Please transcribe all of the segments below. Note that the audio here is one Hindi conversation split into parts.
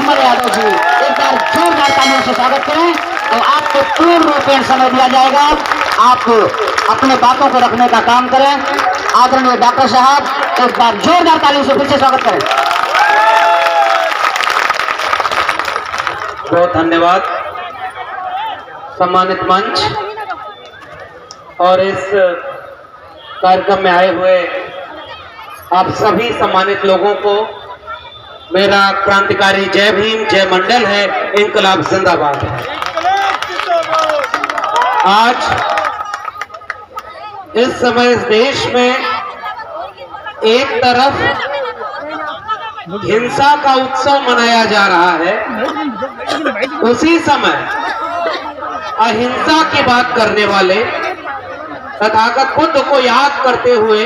लक्ष्मण यादव जी, एक बार जोरदार तालियों से स्वागत करें। तो आपको पूर्ण रूपेण समय दिया जाएगा, आप अपने बातों को रखने का काम करें। आदरणीय डॉक्टर साहब, एक बार जोरदार तालियों से फिर से स्वागत करें। बहुत धन्यवाद सम्मानित मंच और इस कार्यक्रम में आए हुए आप सभी सम्मानित लोगों को मेरा क्रांतिकारी जय भीम, जय मंडल है, इनकलाब जिंदाबाद है। आज इस समय इस देश में एक तरफ हिंसा का उत्सव मनाया जा रहा है, उसी समय अहिंसा की बात करने वाले तथागत बुद्ध को याद करते हुए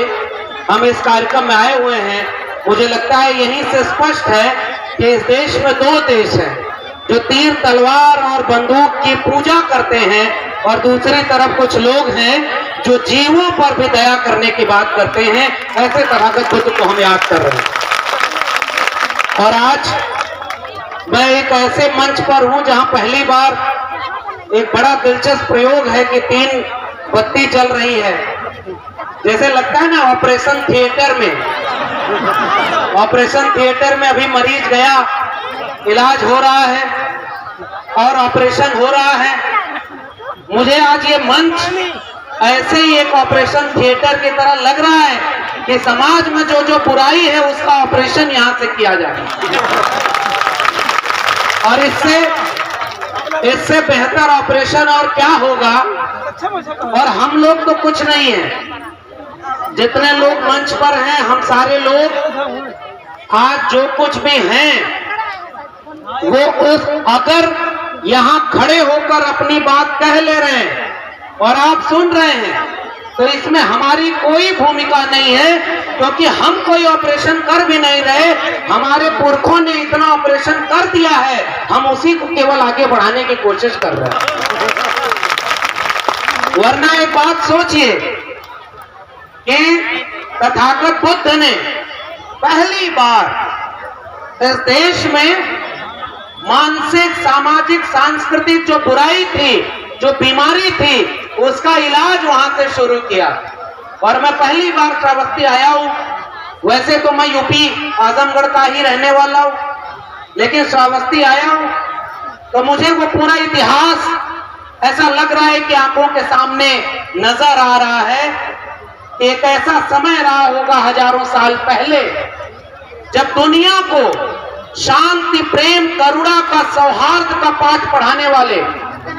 हम इस कार्यक्रम में आए हुए हैं। मुझे लगता है यहीं से स्पष्ट है कि इस देश में दो देश हैं, जो तीर तलवार और बंदूक की पूजा करते हैं, और दूसरी तरफ कुछ लोग हैं जो जीवों पर भी दया करने की बात करते हैं। ऐसे तथागत बुद्ध को हम याद कर रहे हैं। और आज मैं एक ऐसे मंच पर हूं जहां पहली बार एक बड़ा दिलचस्प प्रयोग है कि 3 बत्ती जल रही है, जैसे लगता है ना ऑपरेशन थिएटर में। ऑपरेशन थिएटर में अभी मरीज गया, इलाज हो रहा है और ऑपरेशन हो रहा है। मुझे आज ये मंच ऐसे ही एक ऑपरेशन थिएटर की तरह लग रहा है कि समाज में जो जो बुराई है उसका ऑपरेशन यहां से किया जाए, और इससे बेहतर ऑपरेशन और क्या होगा। और हम लोग तो कुछ नहीं है, जितने लोग मंच पर हैं, हम सारे लोग आज जो कुछ भी हैं वो अगर यहां खड़े होकर अपनी बात कह ले रहे हैं और आप सुन रहे हैं, तो इसमें हमारी कोई भूमिका नहीं है, क्योंकि हम कोई ऑपरेशन कर भी नहीं रहे। हमारे पुरखों ने इतना ऑपरेशन कर दिया है, हम उसी को केवल आगे बढ़ाने की कोशिश कर रहे हैं। वरना एक बात सोचिए कि तथागत बुद्ध ने पहली बार इस देश में मानसिक, सामाजिक, सांस्कृतिक जो बुराई थी, जो बीमारी थी, उसका इलाज वहां से शुरू किया। और मैं पहली बार श्रावस्ती आया हूं। वैसे तो मैं यूपी आजमगढ़ का ही रहने वाला हूं, लेकिन श्रावस्ती आया हूं तो मुझे वो पूरा इतिहास ऐसा लग रहा है कि आंखों के सामने नजर आ रहा है। एक ऐसा समय रहा होगा हजारों साल पहले, जब दुनिया को शांति, प्रेम, करुणा का, सौहार्द का पाठ पढ़ाने वाले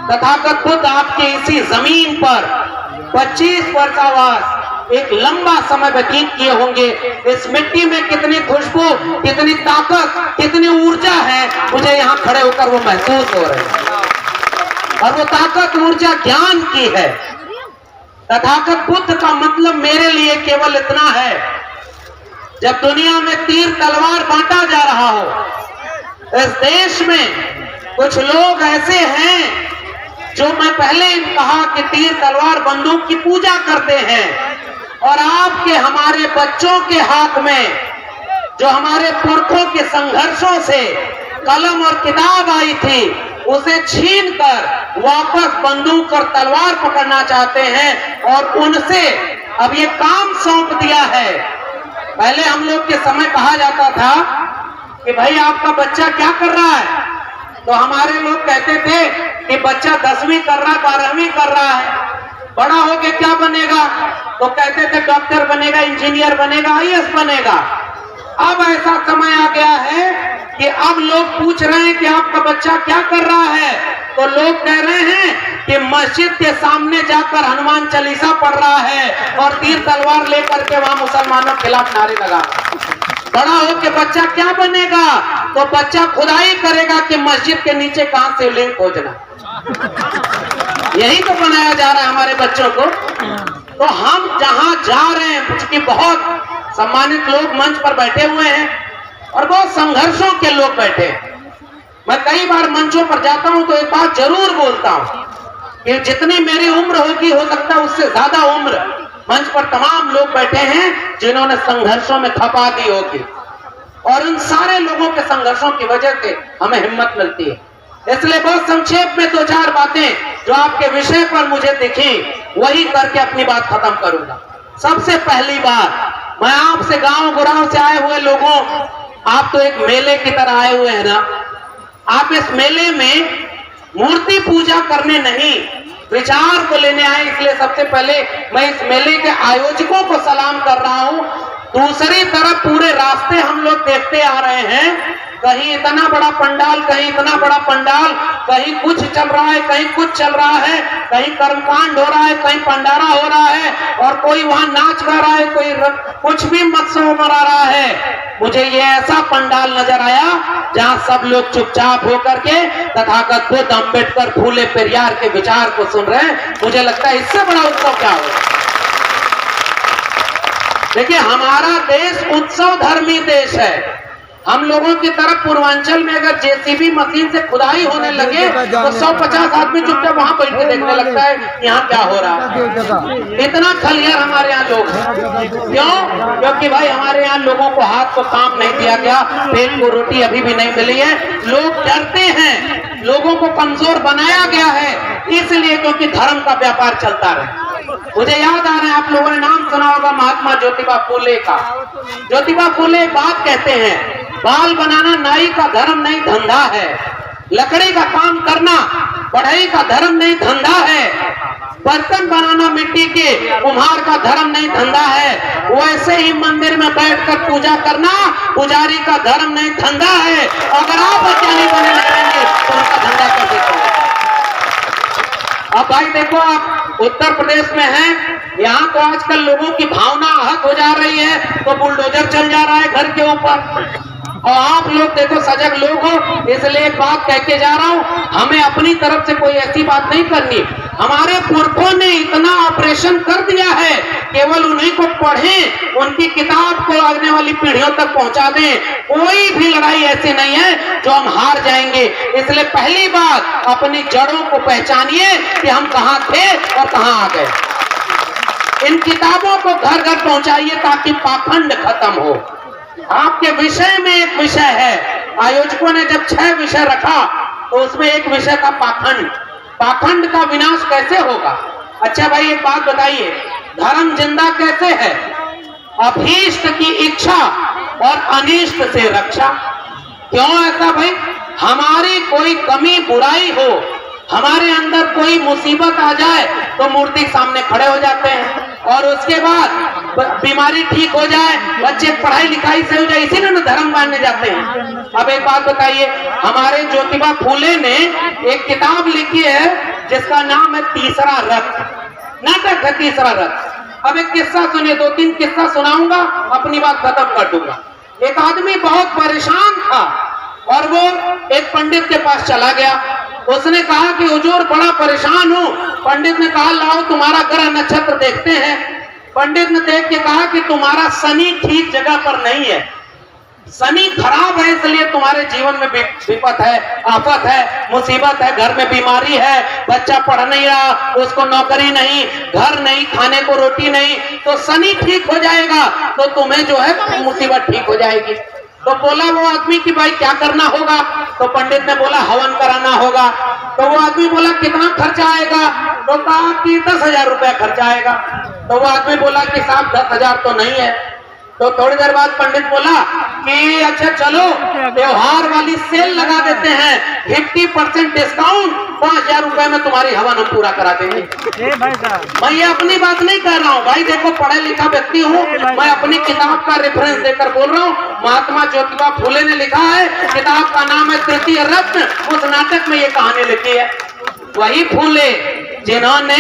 तथागत बुद्ध आपके इसी जमीन पर 25 वर्षावास एक लंबा समय व्यतीत किए होंगे। इस मिट्टी में कितनी खुशबू, कितनी ताकत, कितनी ऊर्जा है, मुझे यहाँ खड़े होकर वो महसूस हो रहे हैं। और वो ताकत, ऊर्जा ज्ञान की है। तथागत बुद्ध का मतलब मेरे लिए केवल इतना है, जब दुनिया में तीर तलवार बांटा जा रहा हो, इस देश में कुछ लोग ऐसे हैं जो मैं पहले ही कहा कि तीर तलवार बंदूक की पूजा करते हैं, और आपके, हमारे बच्चों के हाथ में जो हमारे पुरखों के संघर्षों से कलम और किताब आई थी, उसे छीनकर वापस बंदूक और तलवार पकड़ना चाहते हैं और उनसे अब ये काम सौंप दिया है। पहले हम लोग के समय कहा जाता था कि भाई आपका बच्चा क्या कर रहा है, तो हमारे लोग कहते थे कि बच्चा 10वीं कर रहा है, 12वीं कर रहा है, बड़ा होके क्या बनेगा, तो कहते थे डॉक्टर बनेगा, इंजीनियर बनेगा, आईएएस बनेगा। अब ऐसा समय आ गया है कि अब लोग पूछ रहे हैं कि आपका बच्चा क्या कर रहा है, तो लोग कह रहे हैं कि मस्जिद के सामने जाकर हनुमान चालीसा पढ़ रहा है और तीर तलवार लेकर के वहां मुसलमानों के खिलाफ नारे लगा। बड़ा होकर बच्चा क्या बनेगा, तो बच्चा खुदाई करेगा कि मस्जिद के नीचे कहां से लिंक खोजना। यही तो बनाया जा रहा है हमारे बच्चों को। तो हम जहां जा रहे हैं, चूंकि बहुत सम्मानित लोग मंच पर बैठे हुए हैं और बहुत संघर्षों के लोग बैठे हैं। मैं कई बार मंचों पर जाता हूं तो एक बात जरूर बोलता हूं कि जितनी मेरी उम्र होगी, हो सकता है उससे ज्यादा उम्र मंच पर तमाम लोग बैठे हैं जिन्होंने संघर्षों में खपा दी होगी। और उन सारे लोगों के संघर्षों की वजह से हमें हिम्मत मिलती है। इसलिए बहुत संक्षेप में 2-4 बातें जो आपके विषय पर मुझे दिखी वही करके अपनी बात खत्म करूंगा। सबसे पहली बात, मैं आपसे गांव गुराव से आए हुए लोगों, आप तो एक मेले की तरह आए हुए हैं ना। आप इस मेले में मूर्ति पूजा करने नहीं, विचार को लेने आए। इसलिए सबसे पहले मैं इस मेले के आयोजकों को सलाम कर रहा हूं। दूसरी तरफ पूरे रास्ते हम लोग देखते आ रहे हैं, कहीं इतना बड़ा पंडाल, कहीं इतना बड़ा पंडाल, कहीं कुछ चल रहा है, कहीं कुछ चल रहा है, कहीं कर्मकांड हो रहा है, कहीं भंडारा हो रहा है, और कोई वहां नाच गा रहा है, कोई कुछ भी मत्सव मना रहा है। मुझे ये ऐसा पंडाल नजर आया जहां सब लोग चुपचाप होकर के तथागत बुद्ध, अम्बेडकर, फूले पेरियार के विचार को सुन रहे हैं। मुझे लगता है इससे बड़ा उत्सव क्या होगा। देखिए, हमारा देश उत्सव धर्मी देश है। हम लोगों की तरफ पूर्वांचल में अगर जेसीबी मशीन से खुदाई होने लगे तो 150 आदमी चुपचाप वहां बैठ के देखने लगता है यहाँ क्या हो रहा है। इतना खलियार हमारे यहाँ लोग हैं। क्यों? क्योंकि भाई हमारे यहाँ लोगों को हाथ को काम नहीं दिया गया, पेट को रोटी अभी भी नहीं मिली है। लोग डरते हैं, लोगों को कमजोर बनाया गया है, इसलिए क्योंकि धर्म का व्यापार चलता रहे। मुझे याद आ रहा है, आप लोगों ने नाम सुना होगा महात्मा ज्योतिबा फूले का। ज्योतिबा फूले एक बात कहते हैं, बाल बनाना नाई का धर्म नहीं धंधा है, लकड़ी का काम करना पढ़ाई का धर्म नहीं धंधा है, बर्तन बनाना मिट्टी के कुम्हार का धर्म नहीं धंधा है, वैसे ही मंदिर में बैठकर पूजा करना पुजारी का धर्म नहीं धंधा है। अगर आप अज्ञानी बने रहेंगे तो उनका धंधा कैसे करेंगे। अब भाई देखो, आप उत्तर प्रदेश में हैं, यहाँ तो आजकल लोगों की भावना आहत हो जा रही है तो बुलडोजर चल जा रहा है घर के ऊपर। और आप लोग देखो सजग लोग हो, इसलिए एक बात कह के जा रहा हूं, हमें अपनी तरफ से कोई ऐसी बात नहीं करनी। हमारे पुरखों ने इतना ऑपरेशन कर दिया है, केवल उन्हीं को पढ़ें, उनकी किताब को आने वाली पीढ़ियों तक पहुंचा दें। कोई भी लड़ाई ऐसी नहीं है जो हम हार जाएंगे। इसलिए पहली बात, अपनी जड़ों को पहचानिए कि हम कहां थे और कहां आ गए। इन किताबों को घर घर पहुंचाइए ताकि पाखंड खत्म हो। आपके विषय में एक विषय है, आयोजकों ने जब 6 विषय रखा तो उसमें एक विषय था पाखंड। पाखंड का विनाश कैसे होगा। अच्छा भाई, एक बात बताइए, धर्म जिंदा कैसे है? अभीष्ट की इच्छा और अनिष्ट से रक्षा। क्यों ऐसा भाई? हमारी कोई कमी बुराई हो, हमारे अंदर कोई मुसीबत आ जाए तो मूर्ति के सामने खड़े हो जाते हैं, और उसके बाद बीमारी ठीक हो जाए, बच्चे पढ़ाई लिखाई से हो जाए, इसीलिए ना धर्म मानने जाते हैं। अब एक बात बताइए, हमारे ज्योतिबा फूले ने एक किताब लिखी है जिसका नाम है तीसरा रथ, नाटक है तीसरा रथ। अब एक किस्सा सुनिए, 2-3 किस्सा सुनाऊंगा, अपनी बात खत्म कर दूंगा। एक आदमी बहुत परेशान था और वो एक पंडित के पास चला गया। उसने कहा कि हुजूर बड़ा परेशान हूं। पंडित ने कहा लाओ तुम्हारा ग्रह नक्षत्र देखते हैं। पंडित ने देख के कहा कि तुम्हारा शनि ठीक जगह पर नहीं है, शनि खराब है, इसलिए तुम्हारे जीवन में विपत है, आफत है, मुसीबत है, घर में बीमारी है, बच्चा पढ़ नहीं रहा, उसको नौकरी नहीं, घर नहीं, खाने को रोटी नहीं, तो शनि ठीक हो जाएगा तो तुम्हें जो है मुसीबत ठीक हो जाएगी। तो बोला वो आदमी कि भाई क्या करना होगा? तो पंडित ने बोला हवन कराना होगा। तो वो आदमी बोला कितना खर्चा आएगा? तो कहा कि 10,000 रुपया खर्चा आएगा। तो वो आदमी बोला कि साहब 10,000 तो नहीं है। तो थोड़ी देर बाद पंडित बोला कि अच्छा चलो त्योहार वाली सेल लगा देते हैं, 50% डिस्काउंट, 5,000 रुपए में तुम्हारी हवन हम पूरा करा देंगे। मैं ये अपनी बात नहीं कह रहा हूँ भाई, देखो पढ़ा लिखा व्यक्ति हूँ, मैं अपनी किताब का रेफरेंस देकर बोल रहा हूँ। महात्मा ज्योतिबा फूले ने लिखा है, किताब का नाम है तृतीय रत्न, उस नाटक में ये कहानी लिखी है। वही फूले जिन्होंने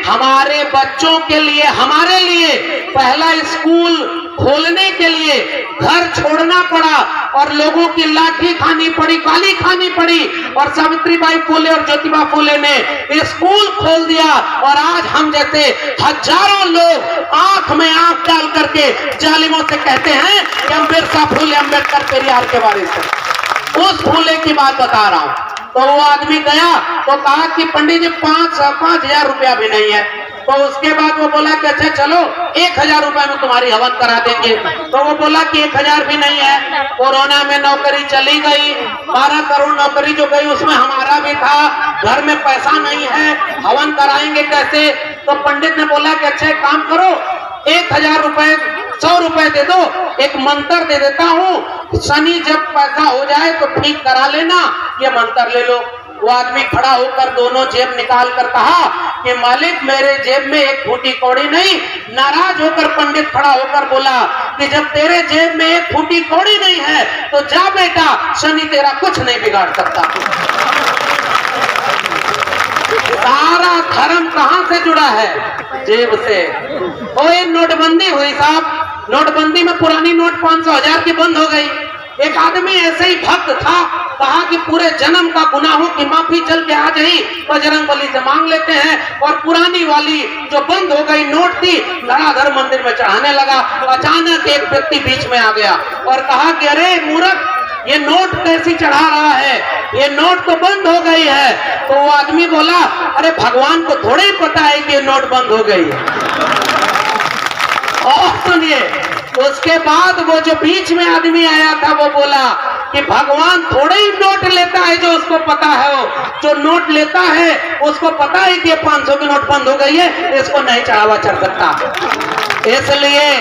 हमारे बच्चों के लिए, हमारे लिए पहला स्कूल खोलने के लिए घर छोड़ना पड़ा और लोगों की लाठी खानी पड़ी, गाली खानी पड़ी, और सावित्रीबाई फूले और ज्योतिबा फूले ने स्कूल खोल दिया। और आज हम जैसे हजारों लोग आंख में आंख डाल करके जालिमों से कहते हैं कि हम बिरसा फूले, अम्बेडकर, पेरियार के बारे में। उस फूले की बात बता रहा हूं। तो वो आदमी गया तो कहा कि पंडित जी 5,000 रुपया भी नहीं है। तो उसके बाद वो बोला कि अच्छा चलो 1000 रुपए में तुम्हारी हवन करा देंगे। तो वो बोला कि 1000 भी नहीं है, कोरोना में नौकरी चली गई, 12 करोड़ नौकरी जो गई उसमें हमारा भी था, घर में पैसा नहीं है, हवन कराएंगे कैसे। तो पंडित ने बोला कि अच्छा एक काम करो, 1000 रुपए 100 रुपए दे दो, एक मंत्र दे देता हूँ, शनि जब पैसा हो जाए तो ठीक करा लेना, ये मंत्र ले लो। वो आदमी खड़ा होकर दोनों जेब निकाल कर कहा कि मालिक मेरे जेब में एक फूटी कौड़ी नहीं। नाराज होकर पंडित खड़ा होकर बोला कि जब तेरे जेब में एक फूटी कौड़ी नहीं है तो जा बेटा, शनि तेरा कुछ नहीं बिगाड़ सकता। सारा धर्म कहां से जुड़ा है? जेब से। ओ ये नोटबंदी हुई साहब, नोटबंदी में पुरानी नोट 500,000 की बंद हो गई। एक आदमी ऐसे ही भक्त था, कहा कि पूरे जन्म का गुनाहों की माफी चल के आज ही बजरंगबली से मांग लेते हैं, और पुरानी वाली जो बंद हो गई नोट थी धड़ाधड़ मंदिर में चढ़ाने लगा। अचानक एक व्यक्ति बीच में आ गया और कहा कि अरे मूर्ख, ये नोट कैसी चढ़ा रहा है, ये नोट तो बंद हो गई है। तो वो आदमी बोला अरे भगवान को थोड़ा ही पता है कि ये नोट बंद हो गई है। और सुनिए, उसके बाद वो जो बीच में आदमी आया था वो बोला कि भगवान थोड़े ही नोट लेता है जो उसको पता है, वो जो नोट लेता है उसको पता है कि 500 की नोट बंद हो गई है, इसको नहीं चढ़ावा चढ़ सकता। इसलिए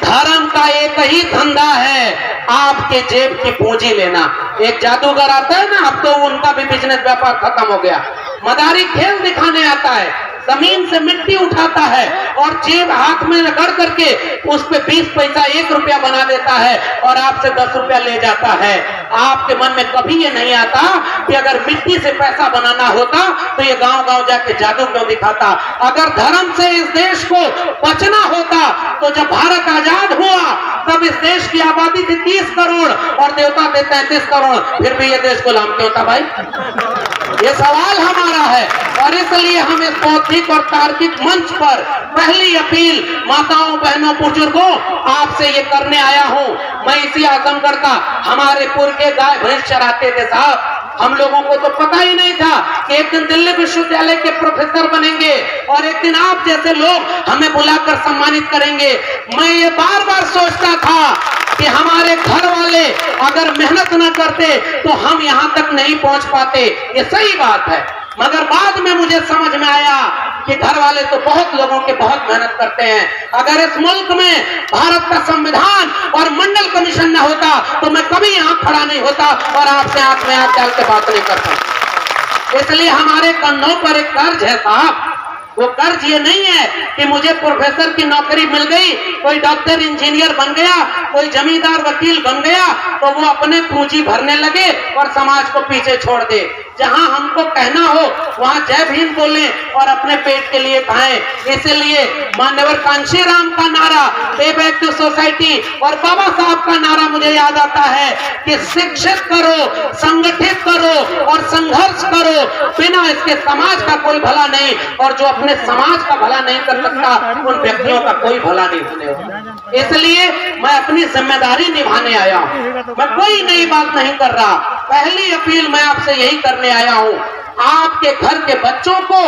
धर्म का एक ही धंधा है, आपके जेब की पूंजी लेना। एक जादूगर आता है ना, अब तो उनका भी बिजनेस व्यापार खत्म हो गया। मदारी खेल दिखाने आता है, जमीन से मिट्टी उठाता है और जेब हाथ में रगड़ करके उस पे 20 पैसा 1 रुपया बना देता है और आपसे 10 रुपया ले जाता है। आपके मन में कभी ये नहीं आता कि अगर मिट्टी से पैसा बनाना होता तो ये गांव-गांव जाके जादू क्यों दिखाता। अगर धर्म से इस देश को बचना होता तो जब भारत आजाद हुआ तब इस देश की आबादी थी 30 करोड़ और देवता थे 33 करोड़, फिर भी ये देश गुलाम क्यों था भाई? ये सवाल हमारा है। और इसलिए हम इस बौद्धिक और तार्किक मंच पर पहली अपील माताओं, बहनों, बुजुर्गों आपसे ये करने आया हूँ। मैं इसी आजमगढ़ का, हमारे पुरखे गाय भैंस चराते थे साहब, हम लोगों को तो पता ही नहीं था कि एक दिन दिल्ली विश्वविद्यालय के प्रोफेसर बनेंगे और एक दिन आप जैसे लोग हमें बुलाकर सम्मानित करेंगे। मैं ये बार बार सोचता था कि हमारे घर वाले अगर मेहनत न करते तो हम यहाँ तक नहीं पहुंच पाते। ये सही बात है, मगर बाद में मुझे समझ में आया कि घर वाले तो बहुत लोगों के बहुत मेहनत करते हैं। अगर इस मुल्क में भारत का संविधान और मंडल कमीशन न होता तो मैं कभी यहाँ खड़ा नहीं होता और आपसे आंख में आंख डाल के बात नहीं करता। इसलिए हमारे कंधों पर एक कर्ज है साहब। वो कर्ज ये नहीं है कि मुझे प्रोफेसर की नौकरी मिल गई, कोई डॉक्टर इंजीनियर बन गया, कोई जमींदार वकील बन गया तो वो अपने पूंजी भरने लगे और समाज को पीछे छोड़ दे। जहां हमको कहना हो वहां जय भीम बोले और अपने पेट के लिए खाएं। इसलिए मान्यवर कांशीराम का नारा पे बैक टू सोसाइटी और बाबा साहब का नारा मुझे याद आता है कि शिक्षित करो, संगठित करो और संघर्ष करो, बिना इसके समाज का कोई भला नहीं, और जो अपने समाज का भला नहीं कर सकता उन व्यक्तियों का कोई भला नहीं होने वाला। इसलिए मैं अपनी जिम्मेदारी निभाने आया हूँ, मैं कोई नई बात नहीं कर रहा। पहली अपील मैं आपसे यही करने आया हूँ, आपके घर के बच्चों को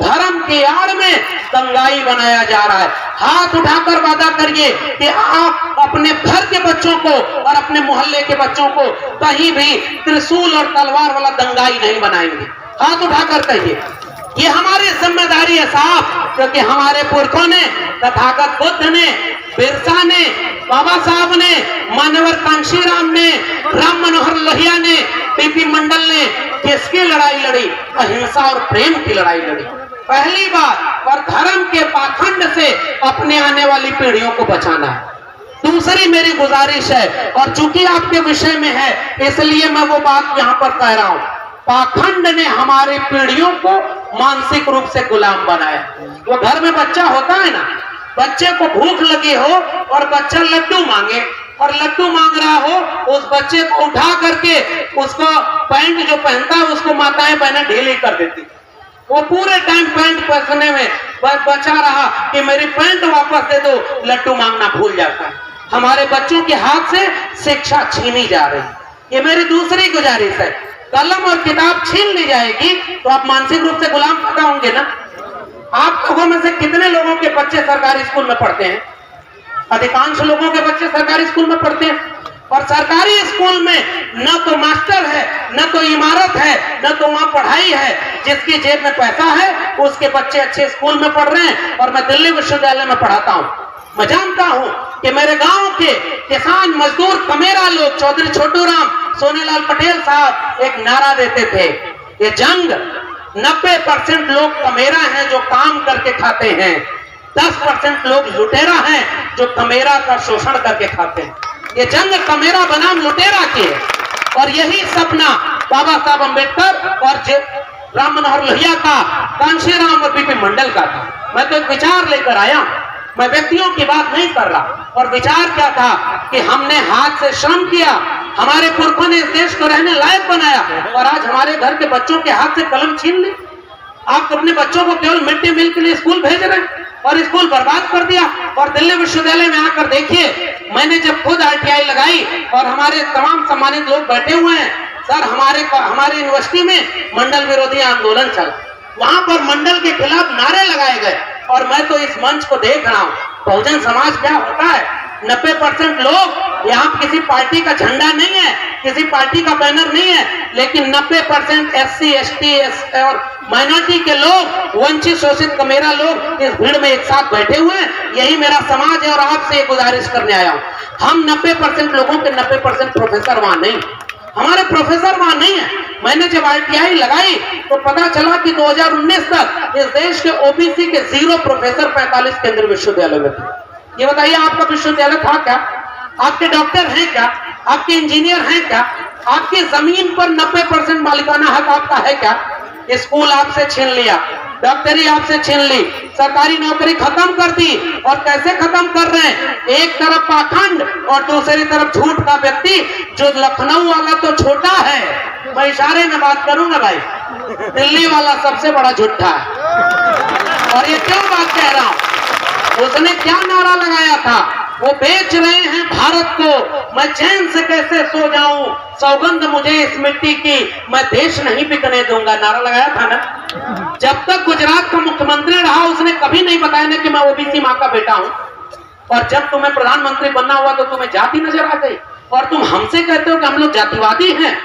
धर्म की आड़ में दंगाई बनाया जा रहा है। हाथ उठाकर वादा करिए कि आप अपने घर के बच्चों को और अपने मोहल्ले के बच्चों को कहीं भी त्रिशूल और तलवार वाला दंगाई नहीं बनाएंगे। हाथ उठाकर कहिए, ये हमारी जिम्मेदारी है साहब, क्योंकि हमारे पुरखों ने, तथागत बुद्ध ने, बिरसा ने, बाबा साहब ने, मान्यवर कांशीराम ने, राम मनोहर लोहिया ने, पीपी मंडल ने किसकी लड़ाई लड़ी? अहिंसा और प्रेम की लड़ाई लड़ी। पहली बात, और धर्म के पाखंड से अपने आने वाली पीढ़ियों को बचाना है। दूसरी मेरी गुजारिश है, और चूंकि आपके विषय में है इसलिए मैं वो बात यहाँ पर कह रहा हूँ, पाखंड ने हमारी पीढ़ियों को मानसिक रूप से गुलाम बनाया। वो घर में बच्चा होता है ना, बच्चे को भूख लगी हो और बच्चा लड्डू मांगे और लड्डू मांग रहा हो, उस बच्चे को उठा करके उसको पैंट जो पहनता है उसको माताएं बहनें ढीली कर देती। वो पूरे टाइम पैंट पहनने में बचा रहा कि मेरी पैंट वापस दे दो, लड्डू मांगना भूल जाता है। हमारे बच्चों के हाथ से शिक्षा छीनी जा रही। ये मेरी दूसरी गुजारिश है। कलम और किताब छीन ली जाएगी तो आप मानसिक रूप से गुलाम पैदा होंगे ना। आप लोगों में से कितने लोगों के बच्चे सरकारी स्कूल में पढ़ते हैं? अधिकांश लोगों के बच्चे सरकारी स्कूल में पढ़ते हैं। और सरकारी स्कूल में न तो मास्टर है, न तो इमारत है, न तो वहां पढ़ाई है। जिसकी जेब में पैसा है उसके बच्चे अच्छे स्कूल में पढ़ रहे हैं। और मैं दिल्ली विश्वविद्यालय में पढ़ाता हूं। मैं जानता हूं कि मेरे गांव के किसान मजदूर कमेरा लोग, चौधरी छोटू राम, सोनेलाल पटेल साहब एक नारा देते थे, ये जंग 90% लोग कमेरा हैं जो काम करके खाते हैं, 10% लोग लुटेरा हैं जो कमेरा का शोषण करके खाते हैं। ये जंग कमेरा बनाम लुटेरा की है। और यही सपना बाबा साहब अम्बेडकर और राम मनोहर लोहिया का, कांशीराम और बीपी मंडल का था। मैं तो एक विचार लेकर आया, मैं व्यक्तियों की बात नहीं कर रहा। और विचार क्या था कि हमने हाथ से श्रम किया, हमारे पुरखों ने इस देश को रहने लायक बनाया, और आज हमारे घर के बच्चों के हाथ से कलम छीन ली। आप अपने बच्चों को केवल मिड डे मील के लिए स्कूल भेज रहे हैं और स्कूल बर्बाद कर दिया। और दिल्ली विश्वविद्यालय में आकर देखिए, मैंने जब खुद आरटीआई लगाई और हमारे तमाम सम्मानित लोग बैठे हुए हैं, सर हमारे यूनिवर्सिटी में मंडल विरोधी आंदोलन चला, वहां पर मंडल के खिलाफ नारे लगाए गए। और मैं तो इस मंच को देख रहा हूं, बहुजन समाज क्या होता है, 90% लोग यहाँ किसी पार्टी का झंडा नहीं है, किसी पार्टी का बैनर नहीं है, लेकिन 90% SC, ST और माइनॉरिटी के लोग, वंचित शोषित कमेरा लोग इस भीड़ में एक साथ बैठे हुए हैं। यही मेरा समाज है और आपसे गुजारिश करने आया हूँ। हम 90% लोगों के 90% प्रोफेसर वहां नहीं, हमारे प्रोफेसर वहां नहीं है। मैंने जब आरटीआई लगाई तो पता चला कि 2019 तक इस देश के ओबीसी के 0 प्रोफेसर 45 केंद्रीय विश्वविद्यालय में थे। ये बताइए, आपका विश्वविद्यालय था क्या? आपके डॉक्टर हैं क्या? आपके इंजीनियर हैं क्या? आपकी जमीन पर 90% मालिकाना हक आपका है क्या? स्कूल आपसे छीन लिया, डॉक्टरी आपसे छीन ली, सरकारी नौकरी खत्म कर दी। और कैसे खत्म कर रहे हैं? एक तरफ पाखंड और दूसरी तरफ झूठ का व्यक्ति, जो लखनऊ वाला तो छोटा है, मैं इशारे में बात करूंगा भाई, दिल्ली वाला सबसे बड़ा झूठा है। और ये क्यों बात कह रहा हूं? उसने क्या नारा लगाया था, वो बेच रहे हैं भारत को, मैं चैन से कैसे सो जाऊं, सौगंध मुझे इस मिट्टी की, मैं देश नहीं बिकने दूंगा, नारा लगाया था ना। जब तक गुजरात का मुख्यमंत्री रहा उसने कभी नहीं बताया ना कि मैं ओबीसी माँ का बेटा हूं। और जब तुम्हें प्रधानमंत्री बनना हुआ तो तुम्हें जाति नजर आ गई और तुम हमसे कहते हो कि हम लोग जातिवादी हैं।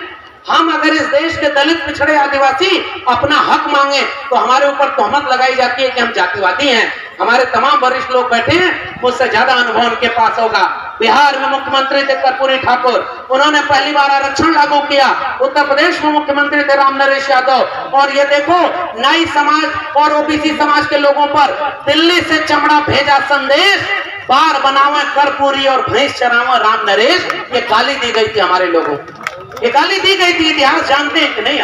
हम अगर इस देश के दलित, पिछड़े, आदिवासी अपना हक मांगे तो हमारे ऊपर तोहमत लगाई जाती है कि हम जातिवादी हैं। हमारे तमाम वरिष्ठ लोग बैठे हैं, मुझसे ज्यादा अनुभव उनके पास होगा। बिहार में मुख्यमंत्री थे कर्पूरी ठाकुर, उन्होंने पहली बार आरक्षण लागू किया। उत्तर प्रदेश में मुख्यमंत्री थे राम नरेश यादव। और ये देखो, नाई समाज और ओबीसी समाज के लोगों पर दिल्ली से चमड़ा भेजा संदेश, बार बनावे कर्पूरी और भैंस चरावा राम नरेश, ये गाली दी गई थी हमारे लोगों को, ये गाली दी गई थी। इतिहास जानते हैं कि नहीं?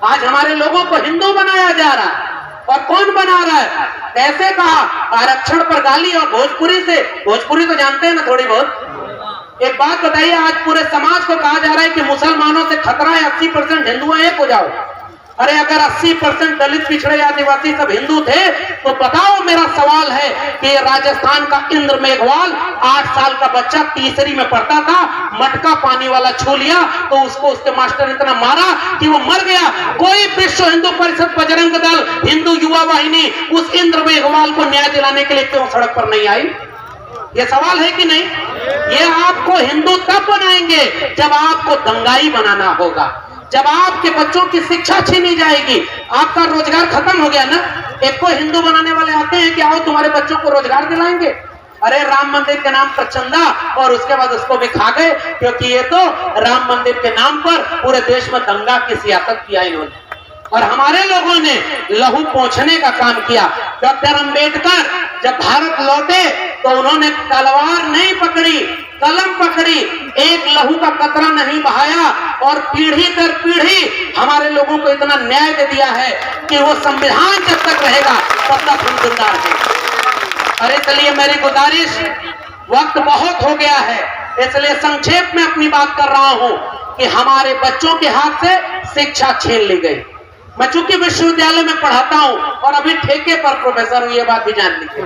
आज हमारे लोगों को हिंदू बनाया जा रहा है। और कौन बना रहा है? कैसे कहा? आरक्षण पर गाली। और भोजपुरी से, भोजपुरी तो जानते हैं ना थोड़ी बहुत। एक बात बताइए, आज पूरे समाज को कहा जा रहा है कि मुसलमानों से खतरा है, 80% हिंदू एक हो जाओ। अरे अगर 80% दलित, पिछड़े, आदिवासी सब हिंदू थे तो बताओ, मेरा सवाल है कि राजस्थान का इंद्र मेघवाल 8 साल का बच्चा तीसरी में पढ़ता था, मटका पानी वाला छू लिया तो उसको उसके मास्टर ने इतना मारा कि वो मर गया। कोई विश्व हिंदू परिषद, बजरंग दल, हिंदू युवा वाहिनी उस इंद्र मेघवाल को न्याय दिलाने के लिए क्यों सड़क पर नहीं आई? ये सवाल है कि नहीं? ये आपको हिंदू तब बनाएंगे जब आपको दंगाई बनाना होगा, जब आपके बच्चों की शिक्षा छीनी जाएगी। आपका रोजगार खत्म हो गया ना। एक को हिंदू बनाने वाले आते हैं कि आओ तुम्हारे बच्चों को रोजगार दिलाएंगे। अरे राम मंदिर के नाम पर चंदा, और उसके बाद उसको भी खा गए, क्योंकि ये तो राम मंदिर के नाम पर पूरे देश में दंगा की सियासत किया इन्होंने। और हमारे लोगों ने लहू पोंछने का काम किया। डॉक्टर अंबेडकर जब भारत लौटे तो उन्होंने तलवार नहीं पकड़ी, कलम पकड़ी, एक लहू का कतरा नहीं बहाया। और पीढ़ी दर पीढ़ी हमारे लोगों को इतना न्याय दे दिया है कि वो संविधान जब तक रहेगा तब तक हम जिंदा रहेंगे। अरे चलिए, मेरी गुजारिश, वक्त बहुत हो गया है, इसलिए संक्षेप में अपनी बात कर रहा हूं कि हमारे बच्चों के हाथ से शिक्षा छीन ली गई। मैं चूंकि विश्वविद्यालय में पढ़ाता हूं और अभी ठेके पर प्रोफेसर हूं, ये बात भी जान लीजिए,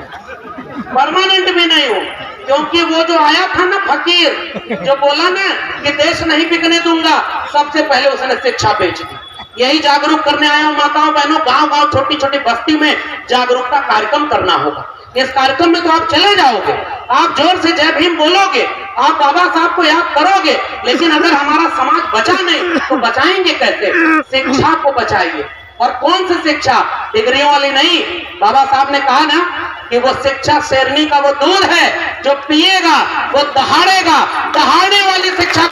परमानेंट भी नहीं हूं। क्योंकि वो जो आया था ना फकीर, जो बोला ना कि देश नहीं बिकने दूंगा, सबसे पहले उसने शिक्षा बेच दी। यही जागरूक करने आया हूं माताओं बहनों। गांव गांव छोटी छोटी बस्ती में जागरूकता कार्यक्रम करना होगा। इस कार्यक्रम में तो आप चले जाओगे, आप जोर से जय भीम बोलोगे, आप बाबा साहब को याद करोगे, लेकिन अगर हमारा समाज बचा नहीं तो बचाएंगे कैसे? शिक्षा को बचाइए। और कौन सी शिक्षा? डिग्रियों वाली नहीं। बाबा साहब ने कहा ना कि वो शिक्षा शेरनी का वो दूध है, जो पिएगा वो दहाड़ेगा। दहाड़ने वाली शिक्षा